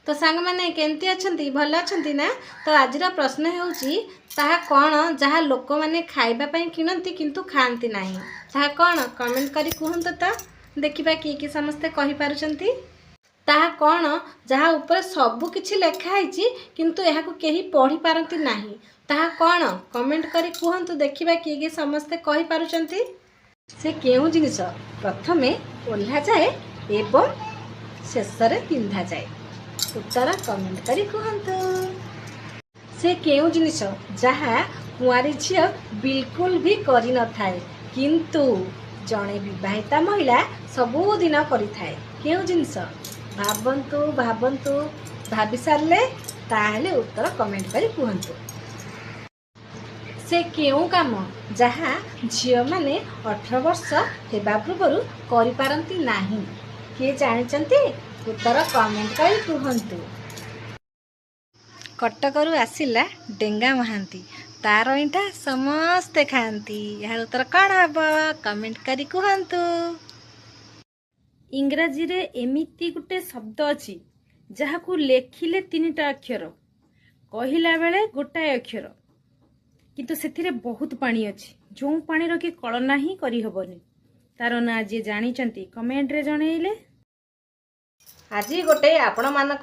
तो सांग माने केमती अछंती भल अछंती ना। तो आजिर प्रश्न हेउची ताहा कौन जहाँ लोक माने खाइबा पई किनंती किंतु खांती नाही ताहा कौन कमेंट करी कहंत तो देखिबा कि समस्ते कहि पारुचंती। ताहा कौन जहाँ ऊपर सबु किछि लेखा हैची किंतु एहाकु केही पढ़ी पारंती नाही ताहा कौन कमेंट करी कहंतु देखिबा कि समस्ते कहि पारुचंती। से केउ जिनिस प्रथमे ओल्हा जाए एवं शेष रे पिंधा जाए उत्तर कमेंट करी कहंतु। से केउ जिनिस जहाँ कुआरी झियो बिल्कुल भी करि न थाए किंतु जणे विवाहिता महिला सबु दिन करि थाए केउ जिनिस भाबंतु भाबंतु भाबी सारले ताहले उत्तर कमेंट करी कहंतु। से केउ काम जहाँ झियो माने 18 वर्ष हेबा पूर्व करि पारंती नाही किए जानिचंती उत्तर कमेंट करी कहंतु। कटकरू आसिला डेंगा महांती तार इटा समस्ते खाती यार उत्तर कौन हम कमेंट करी कहंतु। इंग्राजी रे एमिति गुटे शब्द अछि जहाकू लेखिले 3टा अक्षर कहिला बेले गोटाए अक्षर किंतु सेथिरे बहुत पानी अछि जो पानी रखी कलना ही करी हबनी तार ना जे जानिचंती कमेंट रे जणैले। आज गोटे आपण मान